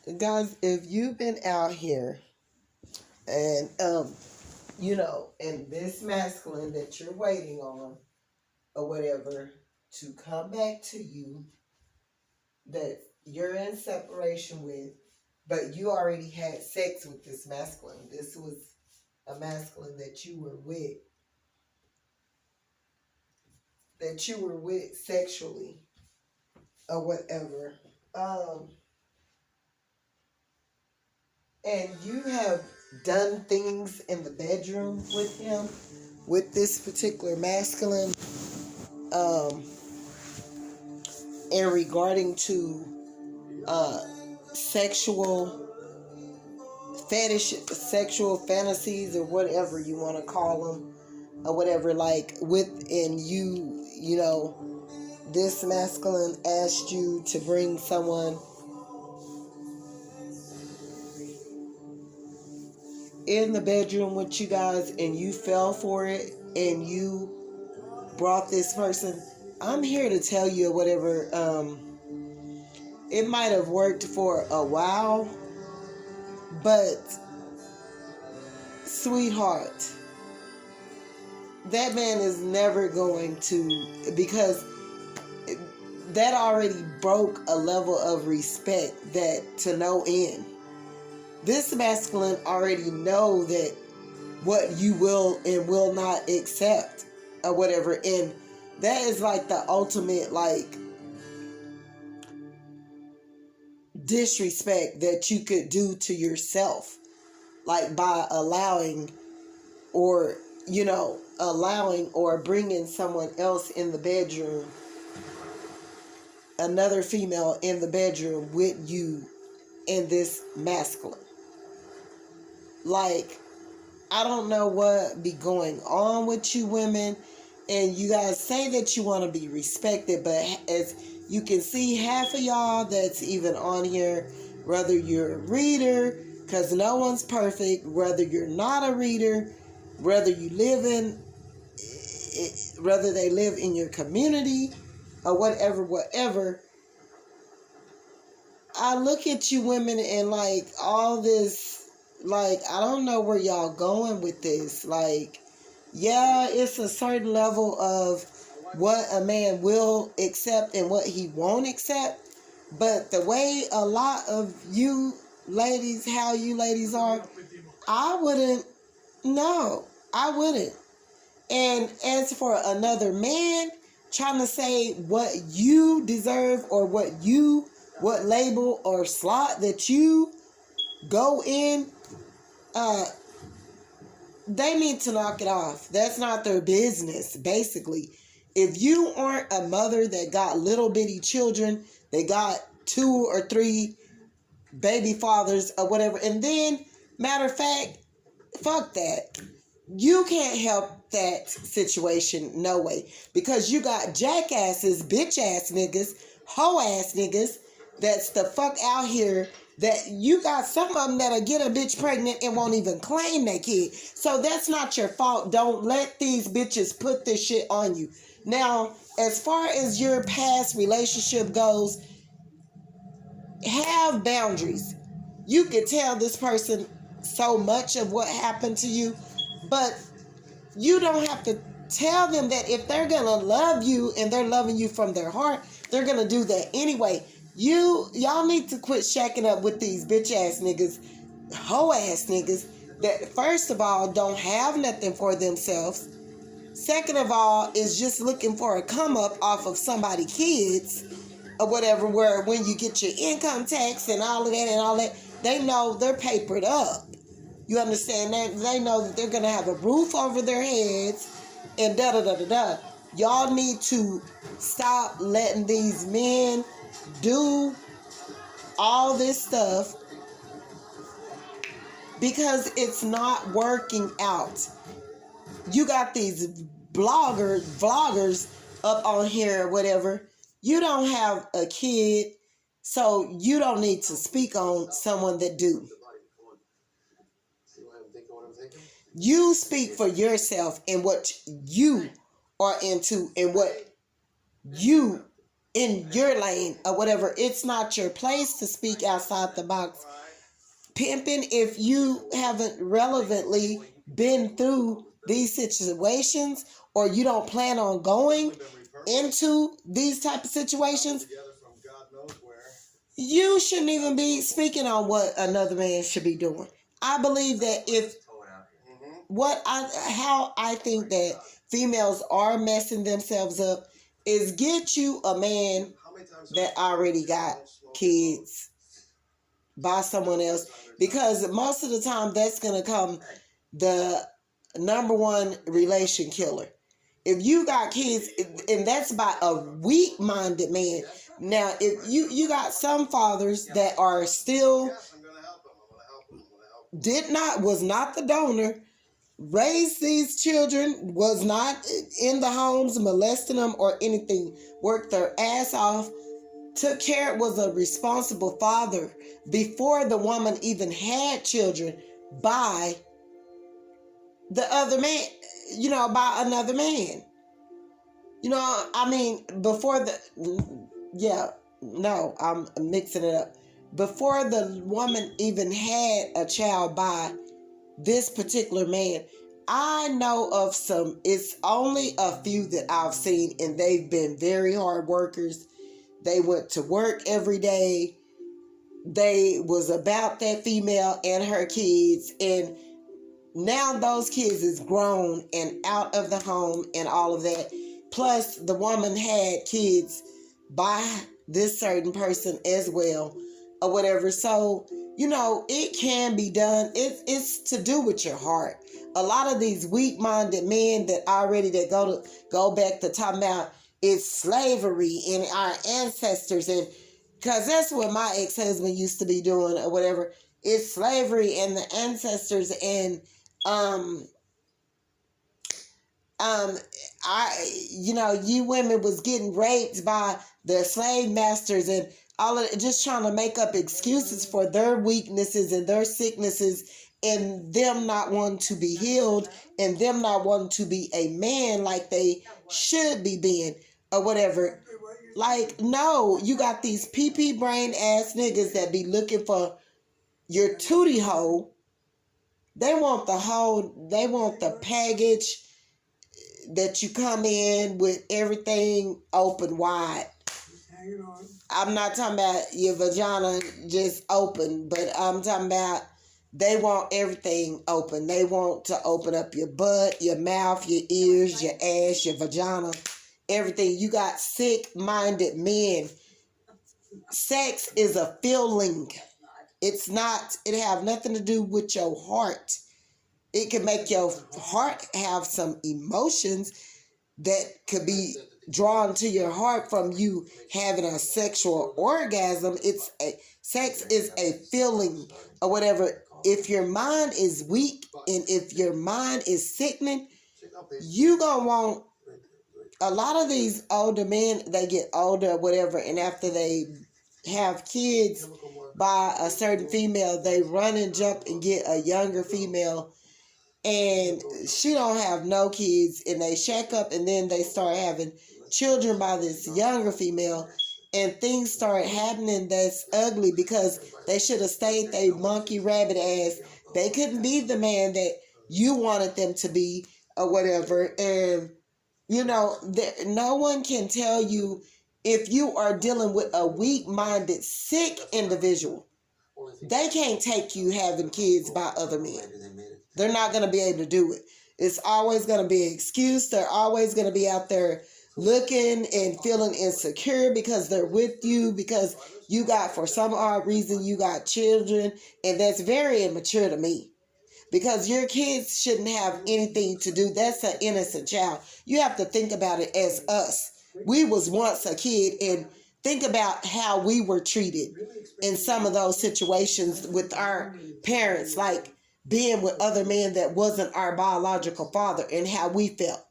Guys, if you've been out here and and this masculine that you're waiting on or whatever to come back to you that you're in separation with, but you already had sex with this masculine. This was a masculine that you were with sexually or whatever. Um, and you have done things in the bedroom with him, with this particular masculine, um, and regarding to uh, sexual sexual fantasies, or whatever you want to call them, or whatever, like within you, this masculine asked you to bring someone in the bedroom with you guys, and you fell for it, and you brought this person. I'm here to tell you whatever. It might have worked for a while, but sweetheart, that man is never going to, because that already broke a level of respect that to no end. This masculine already know that what you will and will not accept or whatever, and that is like the ultimate like disrespect that you could do to yourself, like by allowing or bringing someone else in the bedroom, another female in the bedroom with you and this masculine. Like, I don't know what be going on with you women, and you guys say that you want to be respected, but as you can see, half of y'all that's even on here, whether you're a reader, because no one's perfect, whether you're not a reader, whether they live in your community or whatever, I look at you women and like all this, like, I don't know where y'all going with this. Like, yeah, it's a certain level of what a man will accept and what he won't accept. But the way a lot of you ladies, how you ladies are, I wouldn't. No, I wouldn't. And as for another man trying to say what you deserve or what label or slot that you go in, they need to knock it off. That's not their business, basically. If you aren't a mother that got little bitty children, they got 2 or 3 baby fathers or whatever, and then, matter of fact, fuck that. You can't help that situation, no way. Because you got jackasses, bitch ass niggas, hoe ass niggas, that's the fuck out here, that you got some of them that'll get a bitch pregnant and won't even claim that kid. So that's not your fault. Don't let these bitches put this shit on you. Now, as far as your past relationship goes, have boundaries. You can tell this person so much of what happened to you, but you don't have to tell them that. If they're gonna love you and they're loving you from their heart, they're gonna do that anyway. Y'all need to quit shacking up with these bitch ass niggas, hoe ass niggas, that first of all don't have nothing for themselves. Second of all, is just looking for a come up off of somebody's kids or whatever, where when you get your income tax and all of that, they know they're papered up. You understand that? They know that they're going to have a roof over their heads and da-da-da-da-da. Y'all need to stop letting these men do all this stuff, because it's not working out. You got these vloggers up on here or whatever. You don't have a kid, so you don't need to speak on someone that do. You speak for yourself and what you are into and what you in your lane or whatever. It's not your place to speak outside the box. Pimping, if you haven't relevantly been through these situations, or you don't plan on going into these type of situations, you shouldn't even be speaking on what another man should be doing. I believe that how I think that females are messing themselves up is get you a man that already got kids by someone else, because most of the time that's going to come the number one relation killer. If you got kids, and that's by a weak-minded man. Now, if you got some fathers that are still was not the donor, raised these children, was not in the homes molesting them or anything, worked their ass off, took care, was a responsible father before the woman even had children by the other man, by another man. I mean, I'm mixing it up. Before the woman even had a child by this particular man, I know of some, it's only a few that I've seen, and they've been very hard workers. They went to work every day. They was about that female and her kids, and now those kids is grown and out of the home and all of that. Plus, the woman had kids by this certain person as well, or whatever. So, it can be done. It's to do with your heart. A lot of these weak-minded men that go back to talking about it's slavery and our ancestors, and because that's what my ex-husband used to be doing or whatever. It's slavery and the ancestors, and you women was getting raped by the slave masters and all of it, just trying to make up excuses for their weaknesses and their sicknesses, and them not wanting to be healed, and them not wanting to be a man like they should be being or whatever. Like, no, you got these pee brain ass niggas that be looking for your tootie hole. They want the package that you come in with everything open wide. I'm not talking about your vagina just open, but I'm talking about they want everything open. They want to open up your butt, your mouth, your ears, your ass, your vagina, everything. You got sick-minded men. Sex is a feeling. It have nothing to do with your heart. It can make your heart have some emotions that could be drawn to your heart from you having a sexual orgasm. Sex is a feeling or whatever. If your mind is weak and if your mind is sickening, you gonna want a lot of these older men. They get older or whatever, and after they have kids by a certain female, they run and jump and get a younger female, and she don't have no kids, and they shack up, and then they start having children by this younger female, and things start happening that's ugly because they should have stayed they monkey rabbit ass. They couldn't be the man that you wanted them to be or whatever. And no one can tell you if you are dealing with a weak-minded, sick individual. They can't take you having kids by other men. They're not going to be able to do it. It's always going to be an excuse. They're always going to be out there looking and feeling insecure because they're with you, because for some odd reason, you got children. And that's very immature to me, because your kids shouldn't have anything to do. That's an innocent child. You have to think about it as us. We was once a kid, and think about how we were treated in some of those situations with our parents, like being with other men that wasn't our biological father, and how we felt.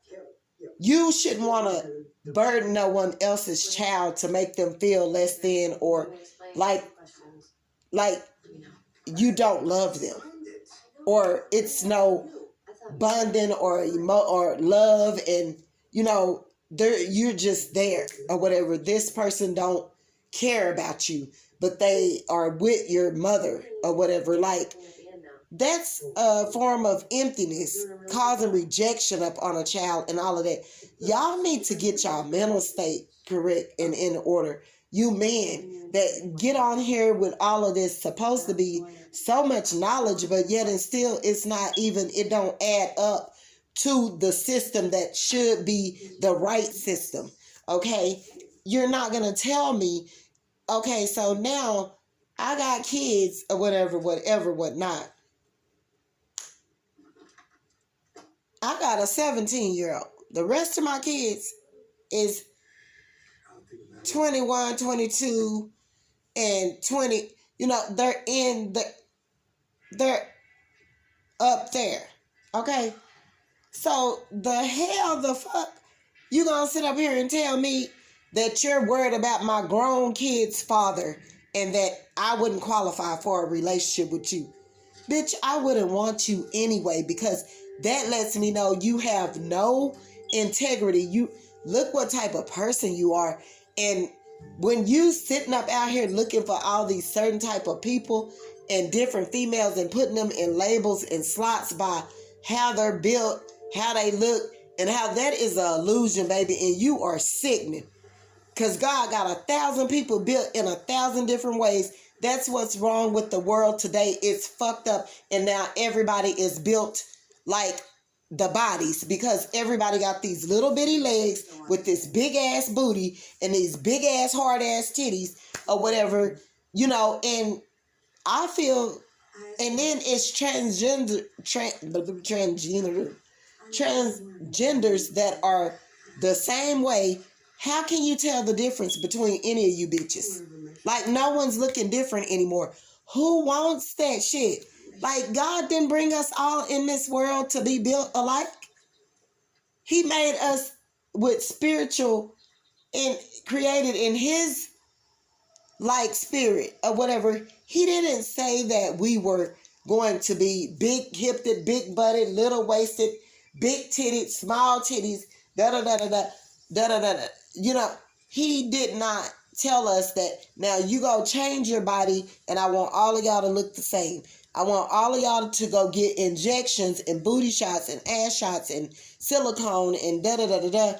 You shouldn't want to burden no one else's child to make them feel less than, or like you don't love them, or it's no bonding or love, and you're just there or whatever. This person don't care about you, but they are with your mother or whatever. Like, that's a form of emptiness, causing rejection up on a child and all of that. Y'all need to get y'all mental state correct and in order. You men that get on here with all of this supposed to be so much knowledge, but yet and still it's not even, it don't add up to the system that should be the right system. Okay? You're not going to tell me, okay, so now I got kids or whatever, whatnot. I got a 17-year-old. The rest of my kids is 21, 22, and 20. You know, they're up there. Okay? So the fuck you gonna sit up here and tell me that you're worried about my grown kid's father and that I wouldn't qualify for a relationship with you? Bitch, I wouldn't want you anyway, because that lets me know you have no integrity. You look what type of person you are. And when you sitting up out here looking for all these certain type of people and different females and putting them in labels and slots by how they're built, how they look, and how that is an illusion, baby, and you are sickening. Because God got 1,000 people built in 1,000 different ways. That's what's wrong with the world today. It's fucked up. And now everybody is built like the bodies, because everybody got these little bitty legs with this big ass booty and these big ass hard ass titties or whatever, you know. And I feel, and then it's transgenders that are the same way. How can you tell the difference between any of you bitches? Like, no one's looking different anymore. Who wants that shit? Like, God didn't bring us all in this world to be built alike. He made us with spiritual and created in his like spirit or whatever. He didn't say that we were going to be big hipped, big butted, little waisted, big titted, small titties, da da da da da da da da. You know, he did not tell us that now you go change your body and I want all of y'all to look the same. I want all of y'all to go get injections and booty shots and ass shots and silicone and da da da da da.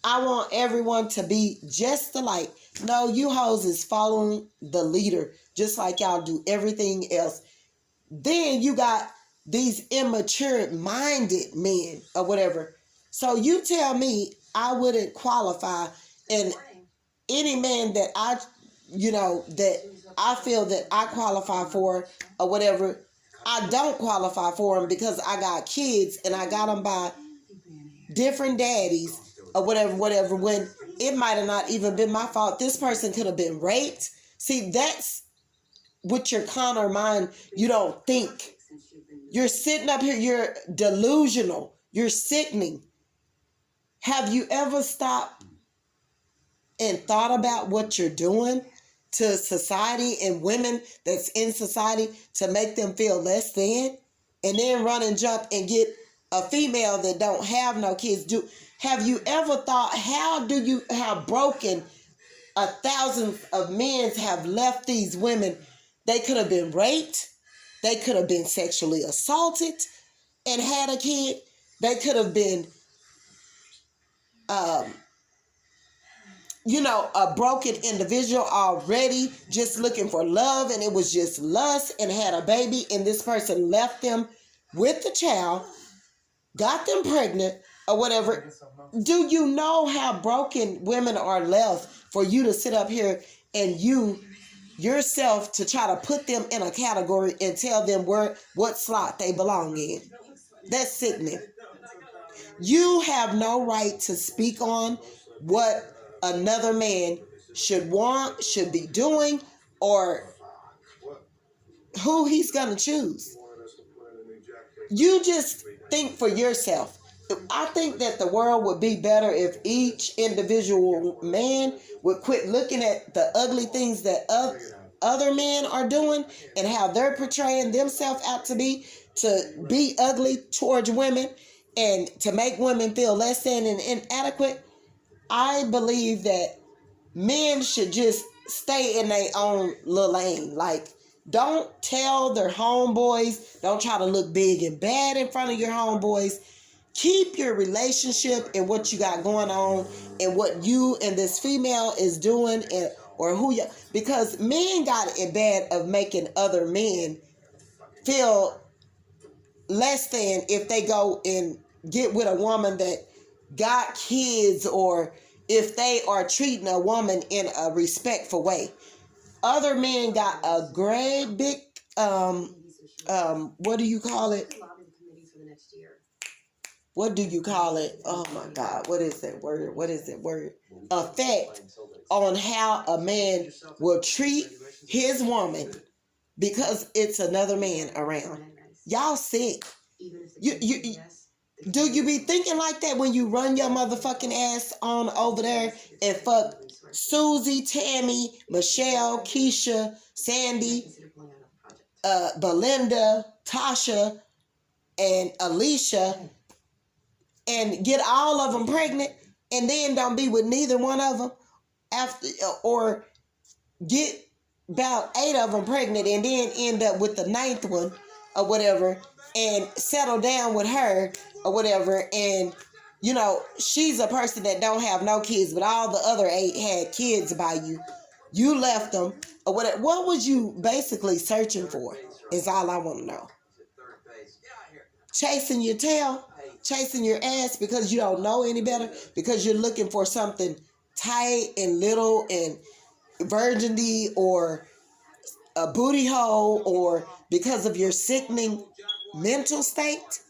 I want everyone to be just alike. No, you hoes is following the leader just like y'all do everything else. Then you got these immature minded men or whatever. So you tell me I wouldn't qualify, and any man that that I feel that I qualify for or whatever, I don't qualify for them because I got kids and I got them by different daddies or whatever, when it might have not even been my fault. This person could have been raped. See, that's with your carnal mind. You don't think. You're sitting up here, you're delusional, you're sickening. Have you ever stopped and thought about what you're doing to society and women that's in society to make them feel less than? And then run and jump and get a female that don't have no kids. Have you ever thought, how broken 1,000 of men have left these women? They could have been raped. They could have been sexually assaulted and had a kid. They could have been, a broken individual already just looking for love, and it was just lust, and had a baby, and this person left them with the child, got them pregnant or whatever. Do you know how broken women are left for you to sit up here and yourself to try to put them in a category and tell them what slot they belong in? That's sickening. You have no right to speak on what another man should want, should be doing, or who he's going to choose. You just think for yourself. I think that the world would be better if each individual man would quit looking at the ugly things that other men are doing and how they're portraying themselves out to be ugly towards women and to make women feel less than and inadequate. I believe that men should just stay in their own little lane. Like, don't tell their homeboys. Don't try to look big and bad in front of your homeboys. Keep your relationship and what you got going on and what you and this female is doing, and or who you, because men got it bad of making other men feel less than if they go and get with a woman that got kids, or if they are treating a woman in a respectful way. Other men got a great big what do you call it? What do you call it? Oh my God, what is that word? What is that word? Effect on how a man will treat his woman because it's another man around. Y'all sick. You do you be thinking like that when you run your motherfucking ass on over there and fuck Susie, Tammy, Michelle, Keisha, Sandy, Belinda, Tasha, and Alicia, and get all of them pregnant, and then don't be with neither one of them after, or get about 8 of them pregnant and then end up with the 9th one or whatever, and settle down with her or whatever, and you know she's a person that don't have no kids, but all the other 8 had kids by you. You left them or whatever. What was you basically searching for is all I want to know. Chasing your tail, chasing your ass because you don't know any better, because you're looking for something tight and little and virginity, or a booty hole, or because of your sickening mental state.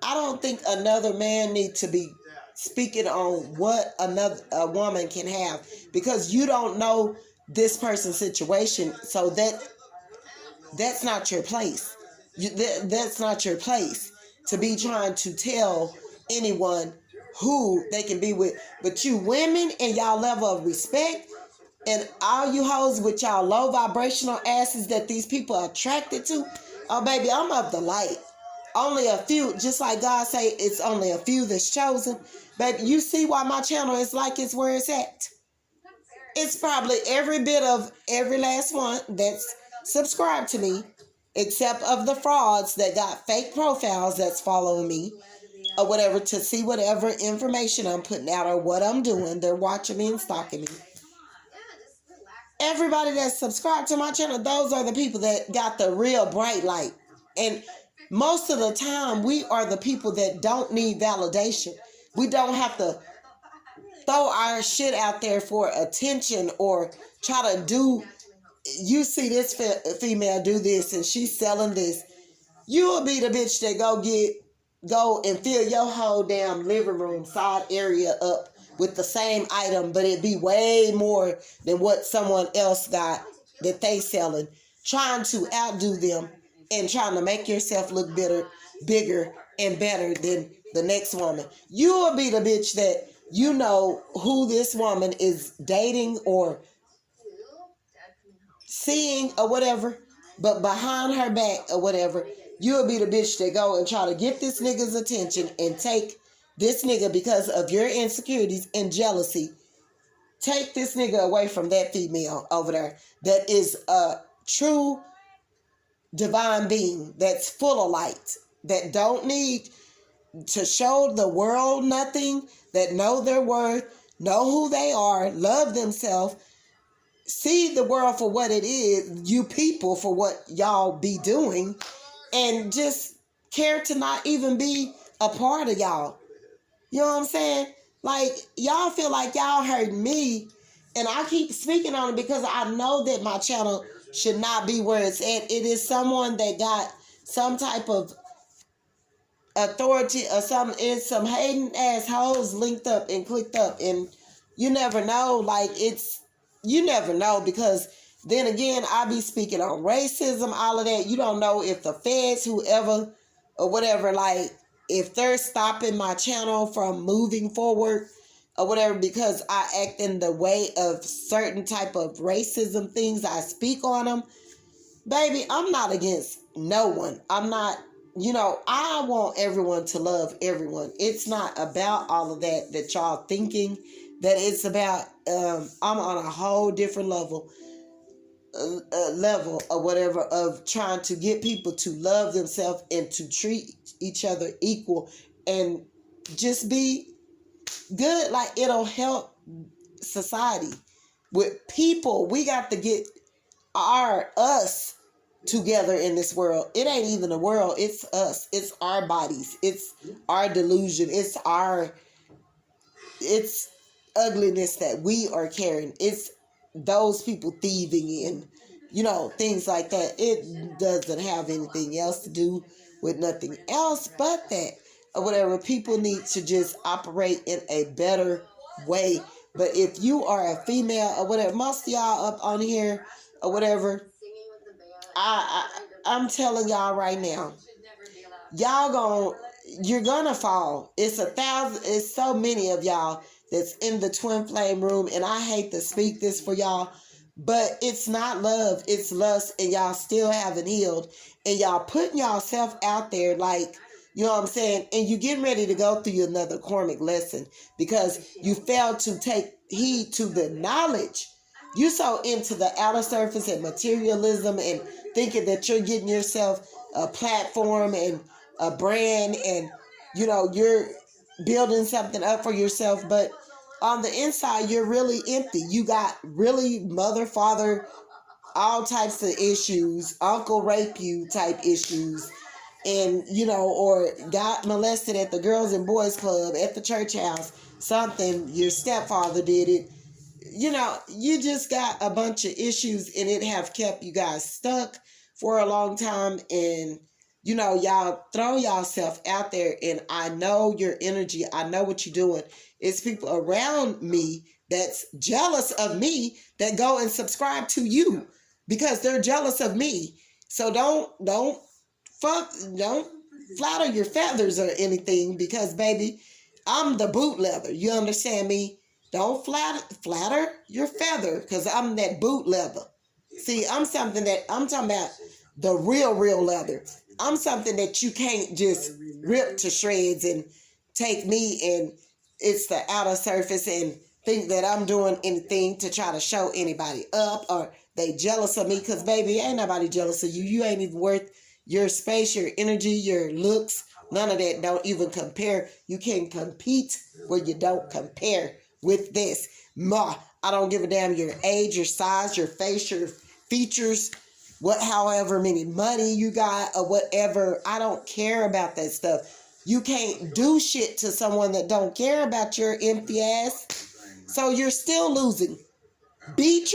I don't think another man needs to be speaking on what a woman can have, because you don't know this person's situation, so that's not your place. That's not your place to be trying to tell anyone who they can be with. But you women and y'all level of respect, and all you hoes with y'all low vibrational asses that these people are attracted to, oh baby, I'm of the light. Only a few, just like God say, it's only a few that's chosen. Baby, you see why my channel is like it's where it's at. It's probably every bit of every last one that's subscribed to me, except of the frauds that got fake profiles that's following me or whatever to see whatever information I'm putting out or what I'm doing. They're watching me and stalking me. Everybody that's subscribed to my channel, those are the people that got the real bright light. And most of the time, we are the people that don't need validation. We don't have to throw our shit out there for attention or try to do. You see this female do this and she's selling this. You'll be the bitch that go and fill your whole damn living room side area up with the same item, but it be way more than what someone else got that they selling, trying to outdo them and trying to make yourself look bigger and better than the next woman. You will be the bitch that you know who this woman is dating or seeing or whatever, but behind her back or whatever, you'll be the bitch that go and try to get this nigga's attention and take this nigga because of your insecurities and jealousy. Take this nigga away from that female over there that is a true divine being that's full of light, that don't need to show the world nothing, that know their worth, know who they are, love themselves, see the world for what it is, you people for what y'all be doing, and just care to not even be a part of y'all. You know what I'm saying? Like, y'all feel like y'all heard me, and I keep speaking on it because I know that my channel should not be where it's at. It is someone that got some type of authority or something. It's some hating assholes linked up and clicked up, and you never know. Like, you never know, because then again, I be speaking on racism, all of that. You don't know if the feds, whoever or whatever, like, if they're stopping my channel from moving forward or whatever because I act in the way of certain type of racism things, I speak on them. Baby, I'm not against no one. I'm not I want everyone to love everyone. It's not about all of that y'all thinking that it's about. I'm on a whole different level or whatever of trying to get people to love themselves and to treat each other equal and just be good. Like, it'll help society with people. We got to get us together in this world. It ain't even the world, it's us. It's our bodies, it's our delusion, it's ugliness that we are carrying. It's those people thieving and things like that. It doesn't have anything else to do with nothing else but that or whatever. People need to just operate in a better way. But if you are a female or whatever, most of y'all up on here or whatever, I'm telling y'all right now, you're gonna fall. It's so many of y'all that's in the twin flame room, and I hate to speak this for y'all, but it's not love, it's lust, and y'all still haven't healed, and y'all putting yourself out there like, you know what I'm saying, and you getting ready to go through another karmic lesson because you failed to take heed to the knowledge. You so into the outer surface and materialism and thinking that you're getting yourself a platform and a brand, and you're building something up for yourself, but on the inside you're really empty. You got really mother, father, all types of issues, uncle rape you type issues, and or got molested at the girls and boys club, at the church house, something, your stepfather did it. You just got a bunch of issues, and it have kept you guys stuck for a long time. And y'all throw yourself out there, and I know your energy, I know what you're doing. It's people around me that's jealous of me that go and subscribe to you because they're jealous of me. So don't flatter your feathers or anything, because baby, I'm the boot leather. You understand me? Don't flatter your feather, because I'm that boot leather. See, I'm talking about the real leather. I'm something that you can't just rip to shreds and take me and it's the outer surface and think that I'm doing anything to try to show anybody up or they jealous of me, because baby, ain't nobody jealous of you. You ain't even worth your space, your energy, your looks. None of that don't even compare. You can't compete where you don't compare with this. I don't give a damn your age, your size, your face, your features, however many money you got or whatever. I don't care about that stuff. You can't do shit to someone that don't care about your empty ass. So you're still losing. Beat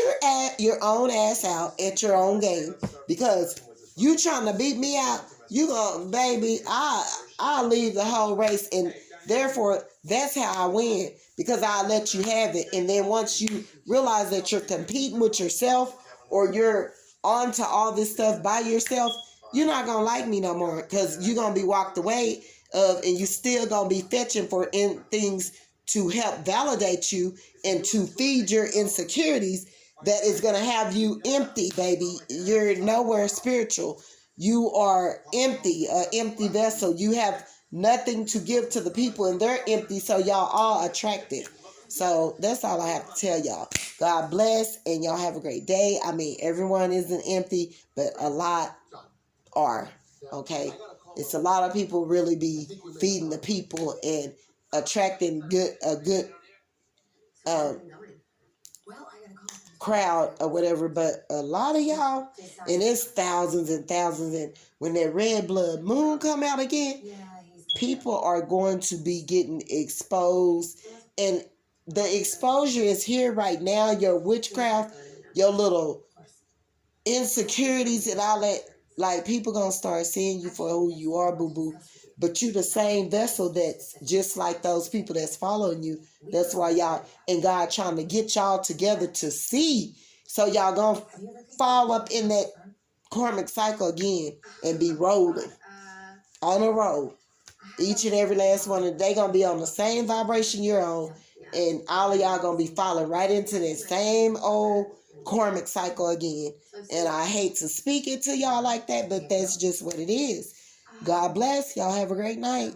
your own ass out at your own game, because you trying to beat me out. You gonna, baby, I'll leave the whole race, and therefore that's how I win, because I let you have it. And then once you realize that you're competing with yourself, or you're onto all this stuff by yourself, you're not gonna like me no more, because you're gonna be walked away of, and you still gonna be fetching for things to help validate you and to feed your insecurities that is going to have you empty, baby. You're nowhere spiritual. You are empty, an empty vessel. You have nothing to give to the people, and they're empty, so y'all all attractive. So that's all I have to tell y'all. God bless, and y'all have a great day. I mean, everyone isn't empty, but a lot are, okay? It's a lot of people really be feeding the people and attracting a good crowd or whatever, but a lot of y'all, and it's thousands and thousands, and when that red blood moon come out again, people are going to be getting exposed, and the exposure is here right now. Your witchcraft, your little insecurities and all that, like, people gonna start seeing you for who you are, boo-boo. But you the same vessel that's just like those people that's following you. That's why y'all and God trying to get y'all together to see. So y'all gonna fall up in that karmic cycle again and be rolling on a roll. Each and every last one, and they gonna be on the same vibration you're on, and all of y'all gonna be falling right into that same old karmic cycle again. And I hate to speak it to y'all like that, but that's just what it is. God bless. Y'all have a great night.